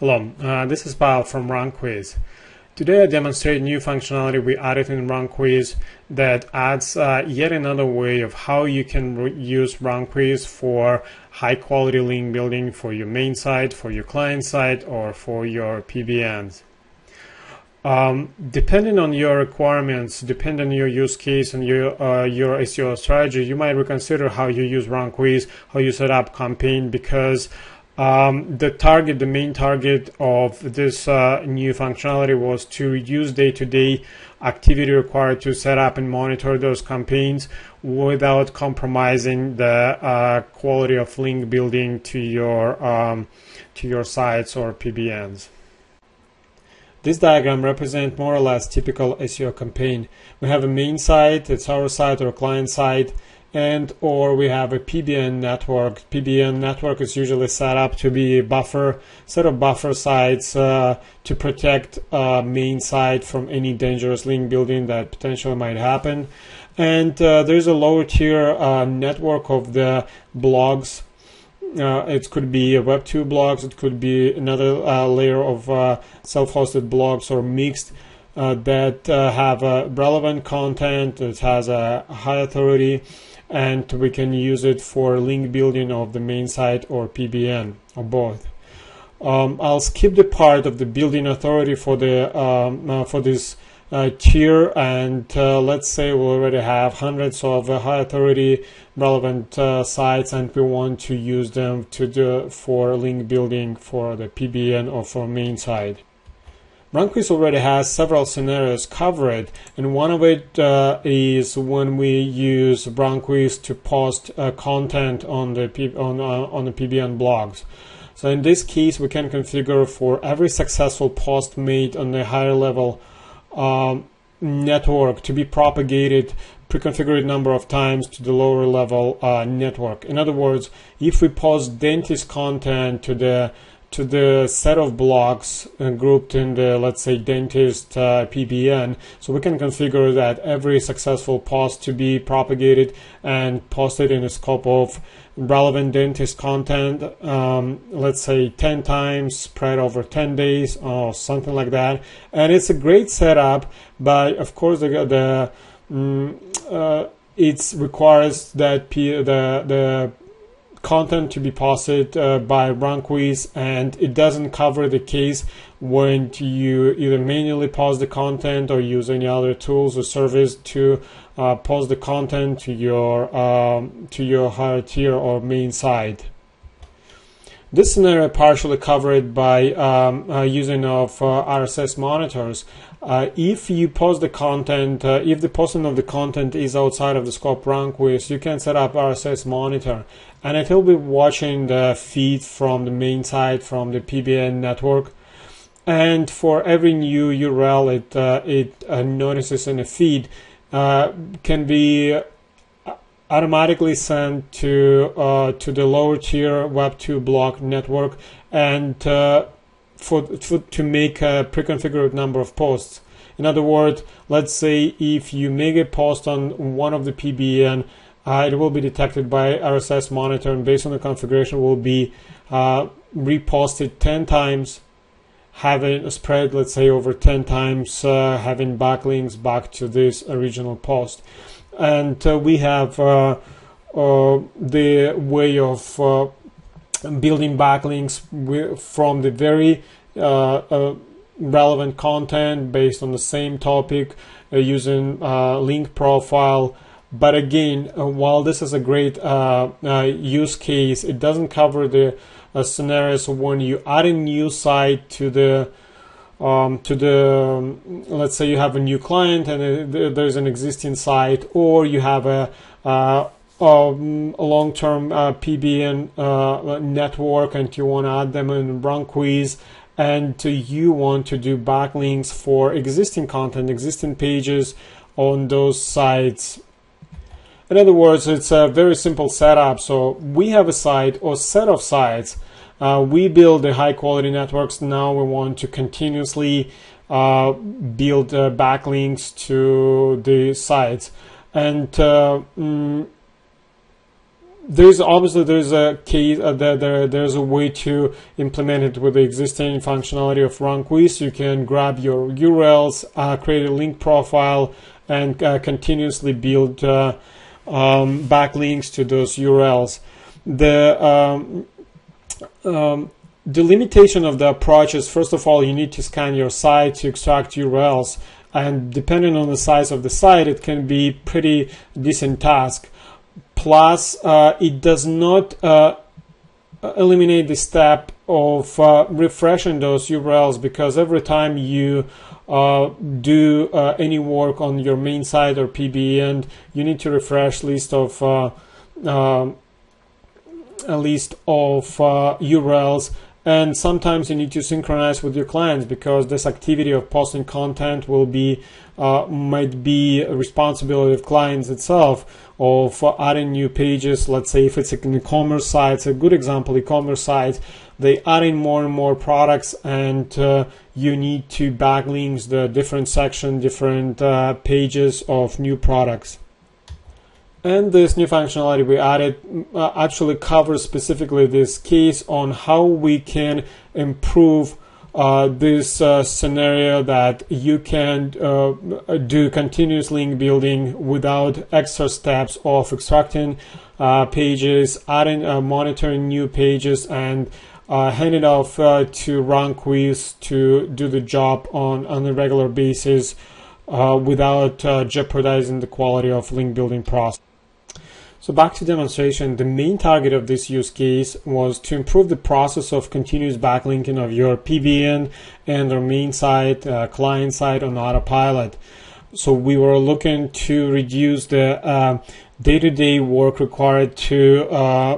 Hello, this is Paul from RankWyz. Today I demonstrate new functionality we added in RankWyz that adds yet another way of how you can use RankWyz for high quality link building for your main site, for your client site, or for your PBNs. Depending on your requirements, depending on your use case and your SEO strategy, you might reconsider how you use RankWyz, how you set up campaign, because the main target of this new functionality was to reduce day-to-day activity required to set up and monitor those campaigns without compromising the quality of link building to your sites or PBNs. This diagram represents more or less typical SEO campaign. We have a main site, it's our site or client site, or we have a PBN network. PBN network is usually set up to be a set of buffer sites to protect main site from any dangerous link building that potentially might happen. And there's a lower tier network of the blogs. It could be Web2 blogs, it could be another layer of self-hosted blogs or mixed that have relevant content, that has a high authority, and we can use it for link building of the main site or PBN or both. I'll skip the part of the building authority for this tier, and let's say we already have hundreds of high authority relevant sites and we want to use them for link building for the PBN or for main site. RankWyz already has several scenarios covered, and one of it is when we use RankWyz to post content on the PBN blogs. So in this case, we can configure for every successful post made on the higher level network to be propagated pre-configured number of times to the lower level network. In other words, if we post dentist content to the set of blocks grouped in the, let's say, dentist PBN, so we can configure that every successful post to be propagated and posted in the scope of relevant dentist content, let's say 10 times spread over 10 days or something like that. And it's a great setup, but of course it requires that the content to be posted by RankWyz, and it doesn't cover the case when you either manually post the content or use any other tools or service to post the content to your higher tier or main site. This scenario partially covered by using of RSS monitors. If you post the content, if the posting of the content is outside of the scope RankWyz, you can set up RSS monitor, and it will be watching the feed from the main site, from the PBN network. And for every new URL it notices in the feed, can be automatically sent to the lower tier Web2 block network, and to make a pre-configured number of posts. In other words, let's say if you make a post on one of the PBN, it will be detected by RSS monitor, and based on the configuration will be reposted 10 times, having a spread, let's say, over 10 times, having backlinks back to this original post. And we have the way of building backlinks from the very relevant content based on the same topic using link profile. But again, while this is a great use case, it doesn't cover the scenarios when you add a new site to the let's say you have a new client and there's an existing site, or you have a long-term PBN network and you want to add them in RankWyz, and you want to do backlinks for existing content, existing pages on those sites. In other words, it's a very simple setup. So we have a site or set of sites. We build the high quality networks. Now we want to continuously build backlinks to the sites. And there's a case there's a way to implement it with the existing functionality of RankWyz. You can grab your URLs, create a link profile, and continuously build backlinks to those URLs. The limitation of the approach is, first of all, you need to scan your site to extract URLs, and depending on the size of the site, it can be pretty decent task. Plus, it does not eliminate the step of refreshing those URLs, because every time you do any work on your main site or PBN, you need to refresh a list of URLs. And sometimes you need to synchronize with your clients, because this activity of posting content will be might be a responsibility of clients itself, of adding new pages. Let's say if it's an e-commerce site, it's a good example, e-commerce site, they adding more and more products, and you need to backlinks the different section, different pages of new products. And this new functionality we added actually covers specifically this case on how we can improve this scenario that you can do continuous link building without extra steps of extracting pages, adding, monitoring new pages, and hand it off to RankWyz to do the job on a regular basis without jeopardizing the quality of link building process. So back to demonstration, the main target of this use case was to improve the process of continuous backlinking of your PBN and our main site, client site on autopilot. So we were looking to reduce the day-to-day work required to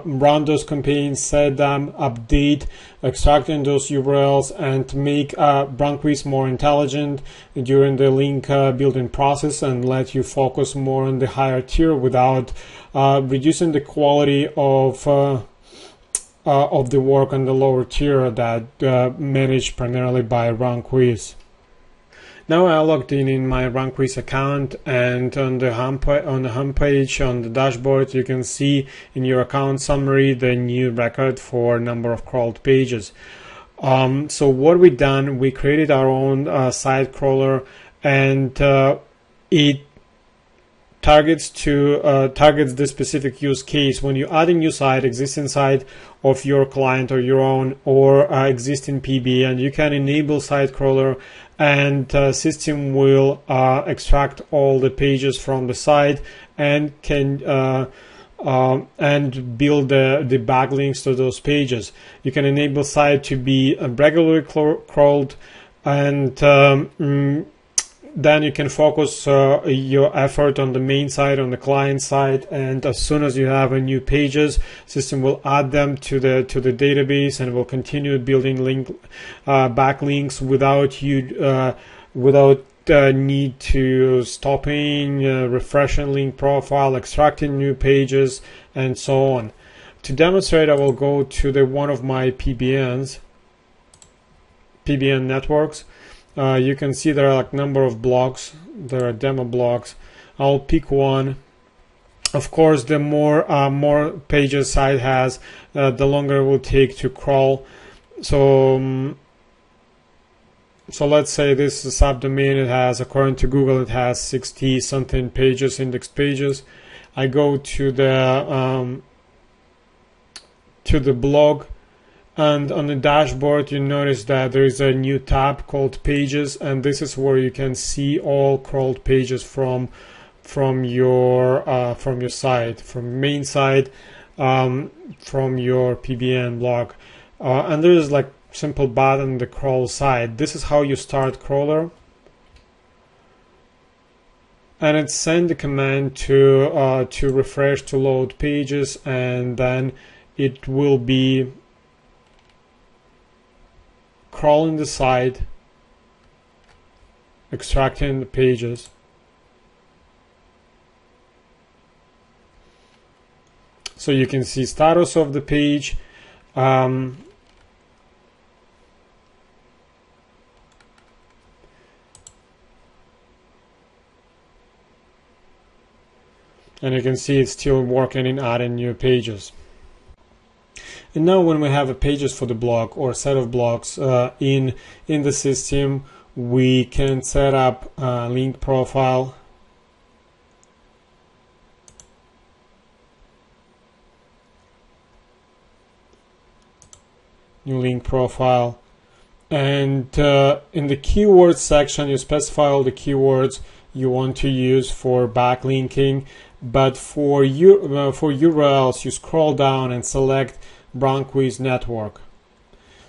run those campaigns, set them, update, extracting those URLs, and to make RankWyz more intelligent during the link building process, and let you focus more on the higher tier without reducing the quality of the work on the lower tier that managed primarily by RankWyz. Now I logged in my RankWyz account, and on the homepage, on the dashboard, you can see in your account summary the new record for number of crawled pages. So what we done, we created our own site crawler, and it targets this specific use case. When you add a new site, existing site of your client or your own, or existing PBN, you can enable site crawler, and system will extract all the pages from the site and can and build the backlinks to those pages. You can enable site to be regularly crawled, and then you can focus your effort on the main site, on the client side, and as soon as you have a new pages, system will add them to the database and will continue building backlinks without you need to stopping, refreshing link profile, extracting new pages, and so on. To demonstrate, I will go to one of my PBN networks. You can see there are like number of blocks. There are demo blocks. I'll pick one. Of course, the more pages site has, the longer it will take to crawl. So let's say this is subdomain. It has, according to Google, it has 60 something pages, index pages. I go to the blog. And on the dashboard, you notice that there is a new tab called Pages, and this is where you can see all crawled pages from your site, from main site, from your PBN blog. And there is like simple button, the crawl site. This is how you start crawler, and it send the command to refresh, to load pages, and then it will be crawling the site, extracting the pages. So you can see status of the page. and you can see it's still working in adding new pages. And now when we have a pages for the block or set of blocks in the system, we can set up a link profile. New link profile. And in the keywords section, you specify all the keywords you want to use for backlinking. But for URLs, you scroll down and select RankWyz network.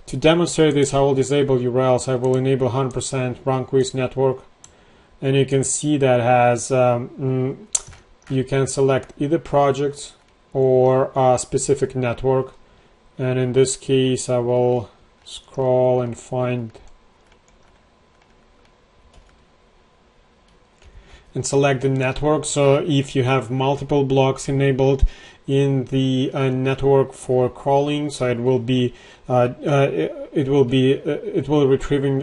To demonstrate this, I will disable URLs. I will enable 100% RankWyz network, and you can see that has you can select either projects or a specific network. And in this case, I will scroll and find and select the network. So if you have multiple blocks enabled in the network for crawling, so it will be retrieving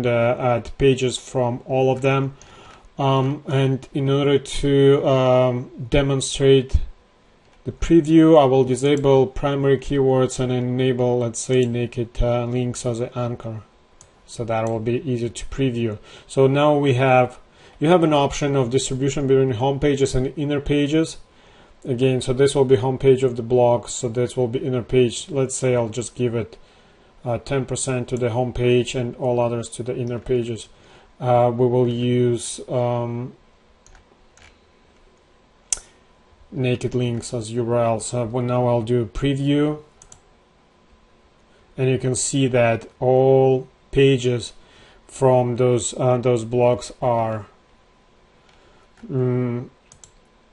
the pages from all of them. And in order to demonstrate the preview, I will disable primary keywords and enable, let's say, naked links as an anchor, so that will be easier to preview. So now you have an option of distribution between home pages and inner pages. Again, so this will be home page of the blog, so this will be inner page. Let's say I'll just give it 10% to the home page and all others to the inner pages. We will use naked links as URL. So now I'll do preview, and you can see that all pages from those blocks are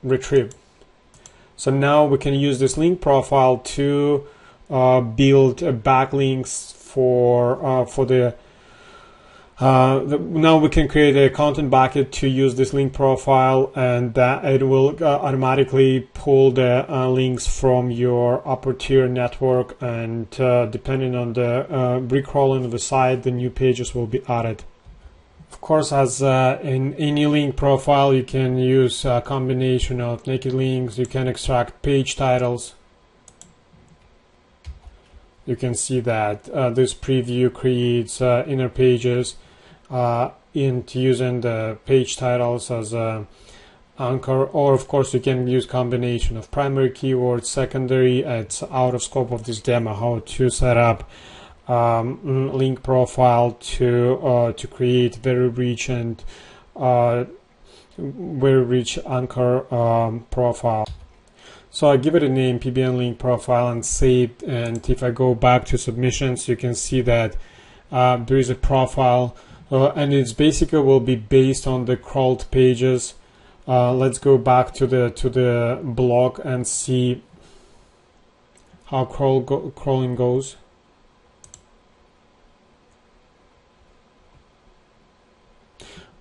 retrieved. So now we can use this link profile to build backlinks for the now we can create a content bucket to use this link profile, and that it will automatically pull the links from your upper tier network, and depending on the recrawling of the site, the new pages will be added. Of course, as in any link profile, you can use a combination of naked links. You can extract page titles. You can see that this preview creates inner pages into using the page titles as a anchor, or of course you can use combination of primary keywords, secondary. It's out of scope of this demo how to set up link profile to create very rich and very rich anchor profile. So I give it a name, PBN link profile, and save. And if I go back to submissions, you can see that there is a profile, and it's basically will be based on the crawled pages. Let's go back to the blog and see how crawling goes.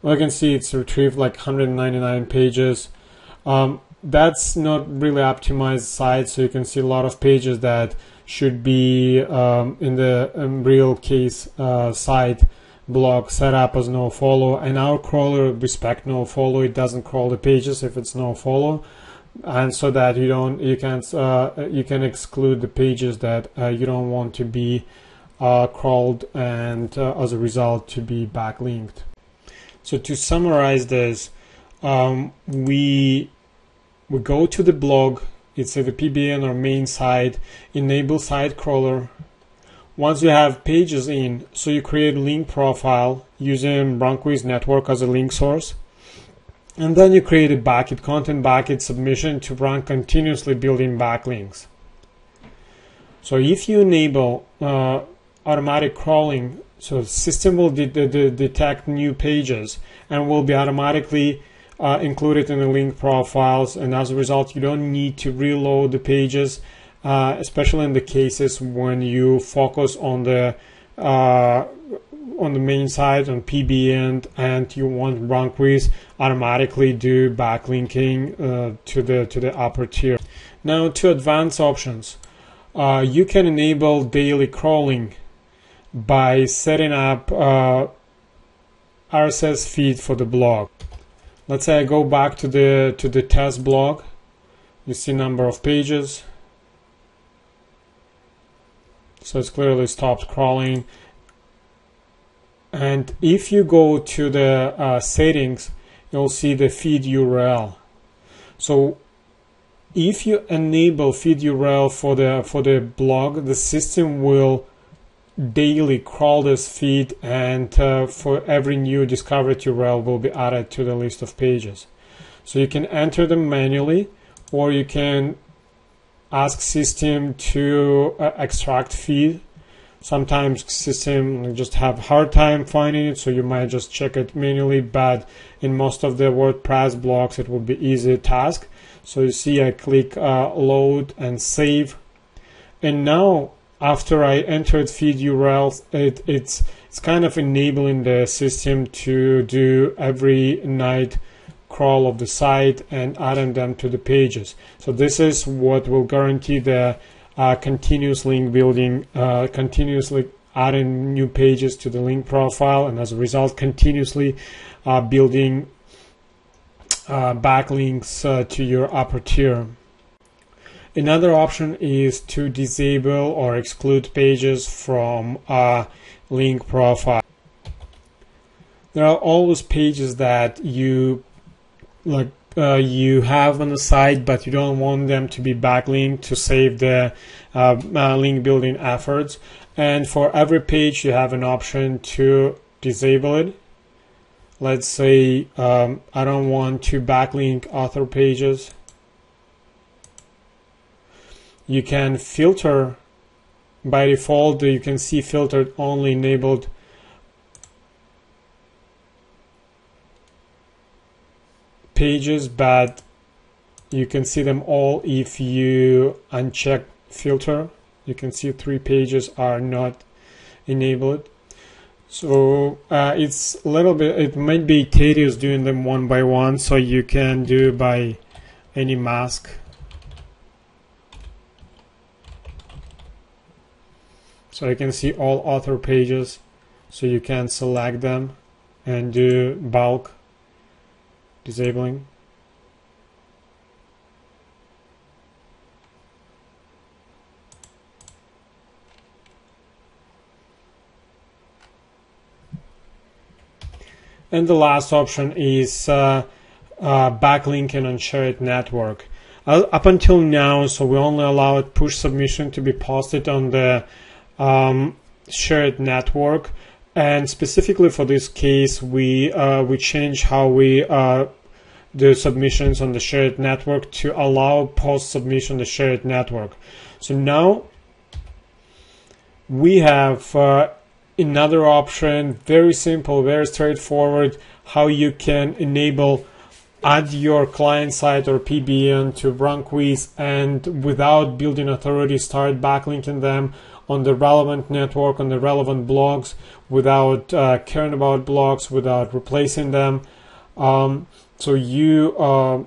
Well, you can see it's retrieved like 199 pages. That's not really optimized site, so you can see a lot of pages that should be in the real case site blog set up as no follow, and our crawler respect no follow. It doesn't crawl the pages if it's no follow, and so that you can exclude the pages that you don't want to be crawled, and as a result to be backlinked. So to summarize this, we go to the blog, it's the PBN or main site, enable site crawler. Once you have pages in, so you create a link profile using RankWyz network as a link source, and then you create a bucket, content bucket submission to run continuously building backlinks. So if you enable automatic crawling, so the system will detect new pages and will be automatically included in the link profiles, and as a result you don't need to reload the pages, especially in the cases when you focus on the main site on PBN and you want RankWyz automatically do backlinking to the upper tier. Now to advanced options, you can enable daily crawling by setting up RSS feed for the blog. Let's say I go back to the test blog. You see number of pages. So it's clearly stopped crawling. And if you go to the settings, you'll see the feed URL. So if you enable feed URL for the blog, the system will daily crawl this feed, and for every new discovered URL will be added to the list of pages. So you can enter them manually, or you can ask system to extract feed. Sometimes system just have hard time finding it, so you might just check it manually, but in most of the WordPress blogs it will be easy task. So you see I click load and save, and now after I entered feed URLs, it's kind of enabling the system to do every night crawl of the site and adding them to the pages. So this is what will guarantee the continuous link building, continuously adding new pages to the link profile, and as a result continuously building backlinks to your upper tier. Another option is to disable or exclude pages from a link profile. There are always pages that you have on the site, but you don't want them to be backlinked to save the link building efforts. And for every page, you have an option to disable it. Let's say I don't want to backlink author pages. You can filter. By default, you can see filtered only enabled pages, but you can see them all if you uncheck filter. You can see 3 pages are not enabled. So it's a little bit, it might be tedious doing them one by one, so you can do by any mask. So you can see all author pages, so you can select them and do bulk disabling. And the last option is backlinking on shared network. Up until now, so we only allowed push submission to be posted on the shared network, and specifically for this case, we changed how we do submissions on the shared network to allow post submission on the shared network. So now we have another option, very simple, very straightforward, how you can enable add your client site or PBN to RankWyz, and without building authority start backlinking them on the relevant network, on the relevant blogs, without caring about blogs, without replacing them. So you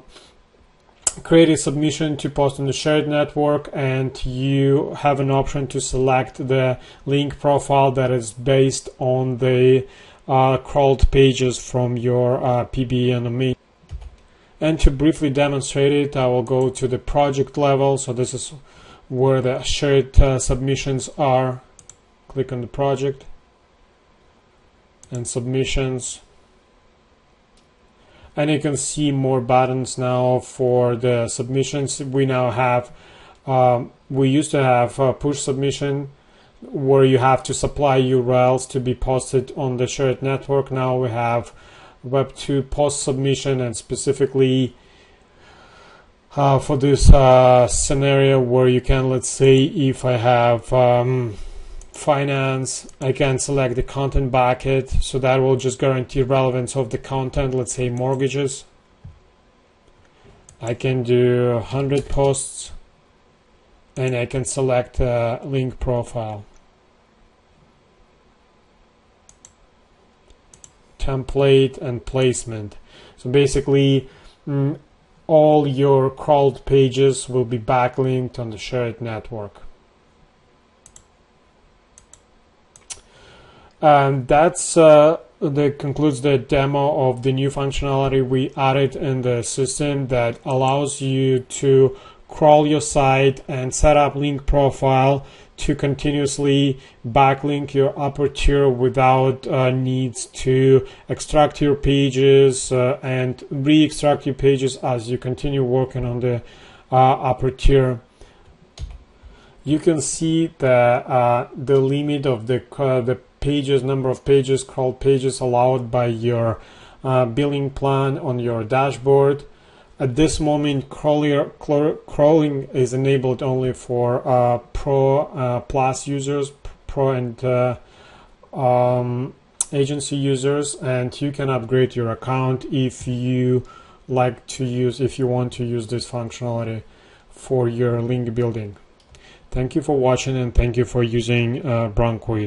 create a submission to post on the shared network, and you have an option to select the link profile that is based on the crawled pages from your PBN domain. And to briefly demonstrate it, I will go to the project level. So this is where the shared submissions are. Click on the project and submissions, and you can see more buttons now for the submissions. We now have we used to have push submission where you have to supply URLs to be posted on the shared network. Now we have Web 2 post submission, and specifically for this scenario where you can, let's say if I have finance, I can select the content bucket, so that will just guarantee relevance of the content. Let's say mortgages, I can do 100 posts, and I can select a link profile, template, and placement. So basically all your crawled pages will be backlinked on the shared network. That's that concludes the demo of the new functionality we added in the system that allows you to crawl your site and set up link profile to continuously backlink your upper tier without needs to extract your pages and re-extract your pages as you continue working on the upper tier. You can see the limit of the pages, number of pages, crawled pages allowed by your billing plan on your dashboard. At this moment, crawling is enabled only for Pro Plus users, Pro and agency users, and you can upgrade your account if you want to use this functionality for your link building. Thank you for watching, and thank you for using RankWyz.